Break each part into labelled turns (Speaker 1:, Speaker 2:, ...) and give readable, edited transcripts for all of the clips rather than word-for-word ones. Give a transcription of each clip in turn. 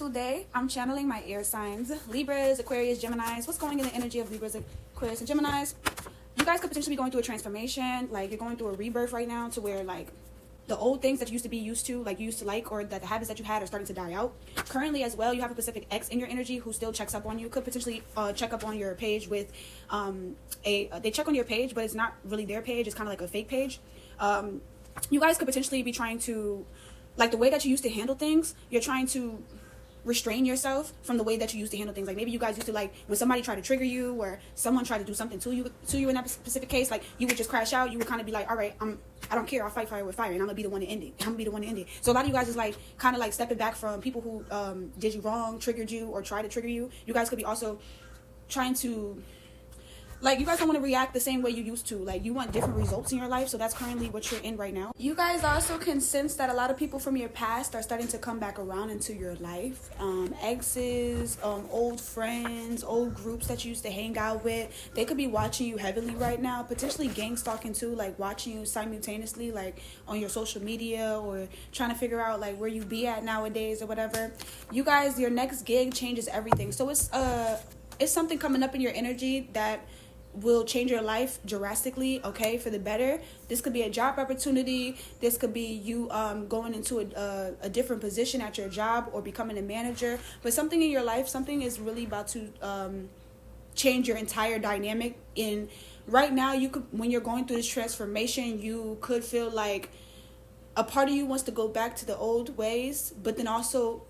Speaker 1: today I'm channeling my air signs, Libras, Aquarius, Geminis. What's going in the energy of Libras, Aquarius, and Geminis? You guys could potentially be going through a transformation, like you're going through a rebirth right now, to where like the old things that you used to be used to, like you used to like, or that the habits that you had are starting to die out. Currently as well, you have a Pacific X in your energy who still checks up on you. Could potentially check up on your page with they check on your page, but it's not really their page. It's kind of like a fake page. You guys could potentially be trying to, like the way that you used to handle things, you're trying to restrain yourself from the way that you used to handle things. Like maybe you guys used to, like when somebody tried to trigger you or someone tried to do something to you in that specific case, like you would just crash out. You would kind of be like, all right, I don't care, I'll fight fire with fire, and I'm gonna be the one to end it. So a lot of you guys is like kind of like stepping back from people who did you wrong, triggered you, or tried to trigger you. You guys could be also trying to, like, you guys don't want to react the same way you used to. Like, you want different results in your life, so that's currently what you're in right now. You guys also can sense that a lot of people from your past are starting to come back around into your life. Exes, old friends, old groups that you used to hang out with. They could be watching you heavily right now, potentially gang stalking too, like watching you simultaneously, like on your social media, or trying to figure out like where you be at nowadays or whatever. You guys, your next gig changes everything. So it's something coming up in your energy that will change your life drastically, okay, for the better. This could be a job opportunity. This could be you going into a different position at your job or becoming a manager. But something in your life, something is really about to change your entire dynamic. In right now, you could, when you're going through this transformation, you could feel like a part of you wants to go back to the old ways, but then also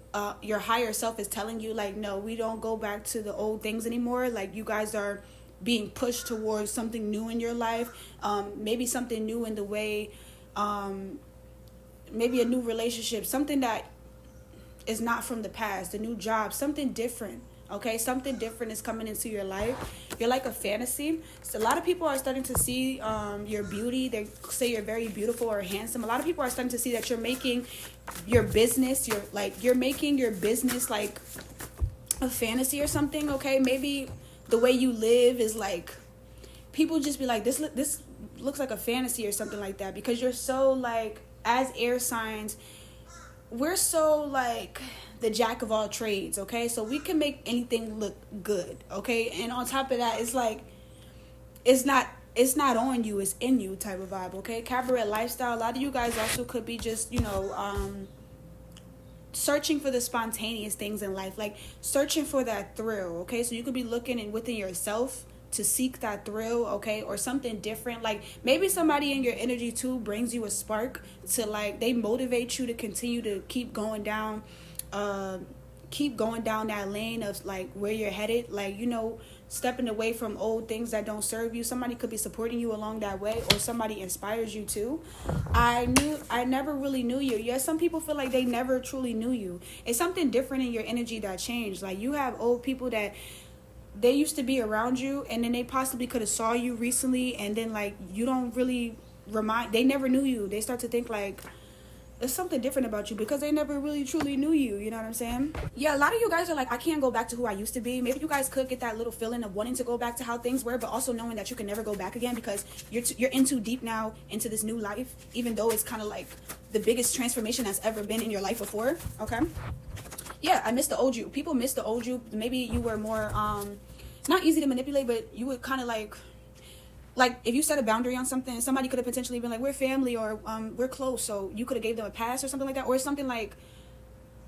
Speaker 1: your higher self is telling you like, no, we don't go back to the old things anymore. Like, you guys are being pushed towards something new in your life, maybe something new in the way, maybe a new relationship, something that is not from the past, a new job, something different, okay? Something different is coming into your life. You're like a fantasy. So a lot of people are starting to see your beauty. They say you're very beautiful or handsome. A lot of people are starting to see that you're making your business, you're making your business like a fantasy or something, okay? Maybe the way you live is like, people just be like, this looks like a fantasy or something like that, because you're so like, as air signs, we're so like the jack of all trades, okay? So we can make anything look good, okay? And on top of that, it's like, it's not on you, it's in you type of vibe, okay? Cabaret lifestyle. A lot of you guys also could be just, searching for the spontaneous things in life, like searching for that thrill, okay? So you could be looking within yourself to seek that thrill, okay? Or something different. Like maybe somebody in your energy too brings you a spark to, like, they motivate you to continue to keep going down that lane of like where you're headed, like, stepping away from old things that don't serve you. Somebody could be supporting you along that way, or somebody inspires you too. I never really knew you. Yes, some people feel like they never truly knew you. It's something different in your energy that changed. Like, you have old people that they used to be around you, and then they possibly could have saw you recently, and then like you don't really they never knew you. They start to think like there's something different about you because they never really truly knew you. You know what I'm saying? Yeah, a lot of you guys are like, I can't go back to who I used to be. Maybe you guys could get that little feeling of wanting to go back to how things were, but also knowing that you can never go back again, because you're in too deep now into this new life, even though it's kind of like the biggest transformation that's ever been in your life before, okay? Yeah, I miss the old you. People miss the old you. Maybe you were more, not easy to manipulate, but you would kind of like if you set a boundary on something, somebody could have potentially been like, we're family, or we're close, so you could have gave them a pass or something like that. Or something like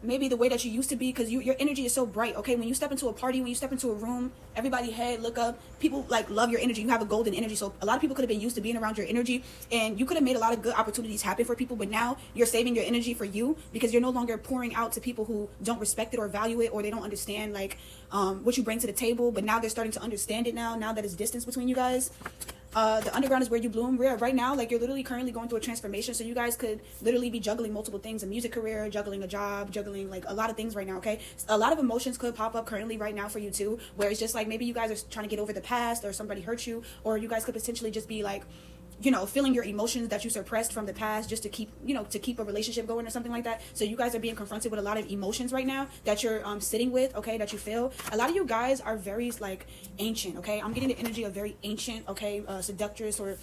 Speaker 1: maybe the way that you used to be, because your energy is so bright, okay? When you step into a party, when you step into a room, everybody head look up, people like love your energy. You have a golden energy, so a lot of people could have been used to being around your energy, and you could have made a lot of good opportunities happen for people, but now you're saving your energy for you, because you're no longer pouring out to people who don't respect it or value it, or they don't understand like what you bring to the table. But now they're starting to understand it now that it's distance between you guys. The underground is where you bloom. Right now, like, you're literally currently going through a transformation, so you guys could literally be juggling multiple things: a music career, juggling a job, juggling like a lot of things right now, okay? A lot of emotions could pop up currently right now for you too, where it's just like maybe you guys are trying to get over the past, or somebody hurt you, or you guys could potentially just be like, feeling your emotions that you suppressed from the past, just to keep a relationship going or something like that. So you guys are being confronted with a lot of emotions right now that you're sitting with, okay, that you feel. A lot of you guys are very like ancient, okay? I'm getting the energy of very ancient, okay, seductress, or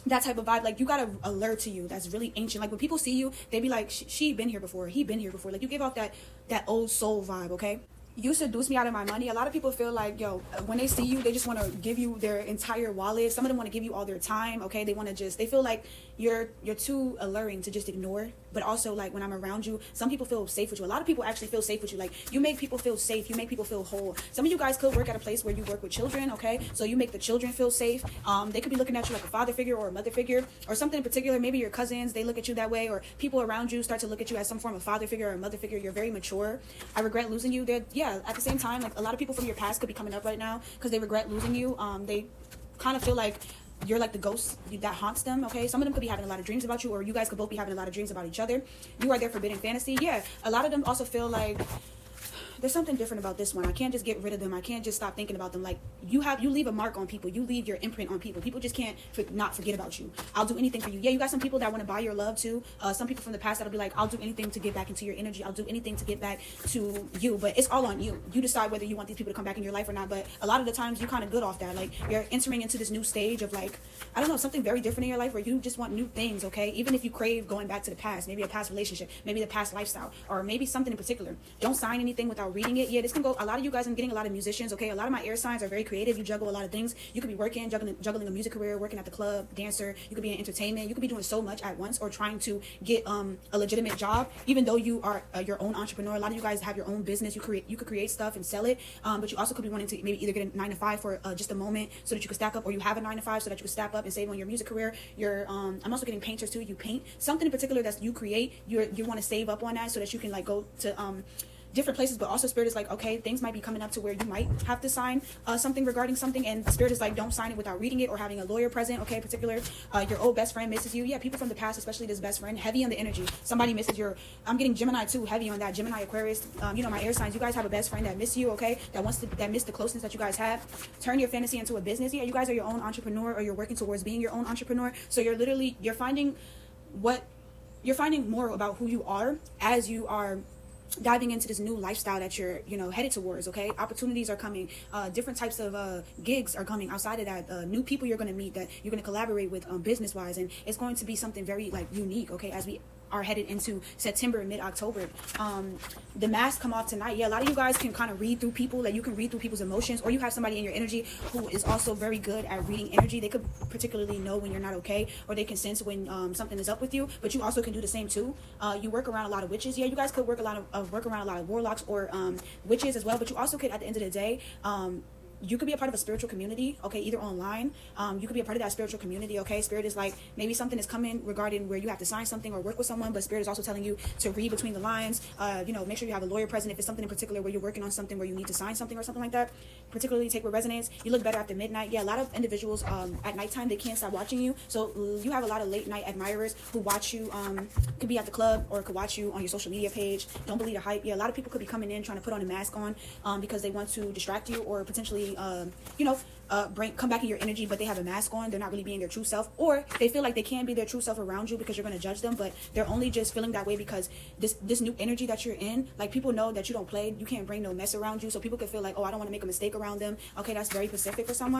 Speaker 1: that type of vibe. Like, you got a allure to you that's really ancient. Like, when people see you, they be like, she been here before, he been here before. Like, you give off that that old soul vibe, okay? You seduce me out of my money. A lot of people feel like, yo, when they see you, they just want to give you their entire wallet. Some of them want to give you all their time, okay? They want to just, they feel like you're too alluring to just ignore. But also, like, when I'm around you, some people feel safe with you. A lot of people actually feel safe with you. Like, you make people feel safe. You make people feel whole. Some of you guys could work at a place where you work with children, okay? So you make the children feel safe. They could be looking at you like a father figure or a mother figure or something in particular. Maybe your cousins, they look at you that way, or people around you start to look at you as some form of father figure or a mother figure. You're very mature. I regret losing you. Yeah, at the same time, like, a lot of people from your past could be coming up right now because they regret losing you. They kind of feel like you're like the ghost that haunts them, okay? Some of them could be having a lot of dreams about you, or you guys could both be having a lot of dreams about each other. You are their forbidden fantasy. Yeah, a lot of them also feel like there's something different about this one. I can't just get rid of them. I can't just stop thinking about them. Like, you leave a mark on people. You leave your imprint on people. People just can't not forget about you. I'll do anything for you. Yeah, you got some people that want to buy your love too. Some people from the past that'll be like, I'll do anything to get back into your energy. I'll do anything to get back to you. But it's all on you. You decide whether you want these people to come back in your life or not. But a lot of the times you kind of good off that. Like, you're entering into this new stage of, like, I don't know, something very different in your life where you just want new things, okay? Even if you crave going back to the past, maybe a past relationship, maybe the past lifestyle, or maybe something in particular. Don't sign anything without reading it. Yeah, this can go. A lot of you guys, I'm getting a lot of musicians, okay? A lot of my air signs are very creative. You juggle a lot of things. You could be working, juggling a music career, working at the club, dancer. You could be in entertainment. You could be doing so much at once, or trying to get a legitimate job, even though you are your own entrepreneur. A lot of you guys have your own business. You could create stuff and sell it, but you also could be wanting to maybe either get a 9-to-5 for just a moment so that you can stack up, or you have a 9-to-5 so that you can stack up and save on your music career. I'm also getting painters too. You paint something in particular that you create. You want to save up on that so that you can, like, go to different places. But also, Spirit is like, okay, things might be coming up to where you might have to sign something regarding something, and Spirit is like, don't sign it without reading it or having a lawyer present, okay? Particular, your old best friend misses you. Yeah, people from the past, especially this best friend, heavy on the energy. Somebody misses I'm getting Gemini too, heavy on that. Gemini, Aquarius, my air signs, you guys have a best friend that miss you, okay? That miss the closeness that you guys have. Turn your fantasy into a business. Yeah, you guys are your own entrepreneur, or you're working towards being your own entrepreneur. So you're finding more about who you are as you are diving into this new lifestyle that you're headed towards, okay? Opportunities are coming, different types of gigs are coming outside of that, new people you're going to meet that you're going to collaborate with business wise, and it's going to be something very, like, unique, okay, as we are headed into September and mid-October. The mask come off tonight. Yeah, a lot of you guys can kind of read through people. Like, you can read through people's emotions, or you have somebody in your energy who is also very good at reading energy. They could particularly know when you're not okay, or they can sense when something is up with you. But you also can do the same too. You work around a lot of witches. Yeah, you guys could work around a lot of warlocks or witches as well. But you also could, at the end of the day, you could be a part of a spiritual community, okay, either online. You could be a part of that spiritual community, okay? Spirit is like, maybe something is coming regarding where you have to sign something or work with someone, but Spirit is also telling you to read between the lines. Make sure you have a lawyer present if it's something in particular where you're working on something where you need to sign something or something like that. Particularly take with resonance. You look better after midnight. Yeah, a lot of individuals at nighttime, they can't stop watching you. So you have a lot of late night admirers who watch you, could be at the club or could watch you on your social media page. Don't believe the hype. Yeah, a lot of people could be coming in trying to put on a mask on because they want to distract you, or potentially come back in your energy, but they have a mask on. They're not really being their true self, or they feel like they can be their true self around you because you're going to judge them, but they're only just feeling that way because this new energy that you're in, like, people know that you don't play. You can't bring no mess around you, so people could feel like, oh, I don't want to make a mistake around them. Okay, that's very specific for someone.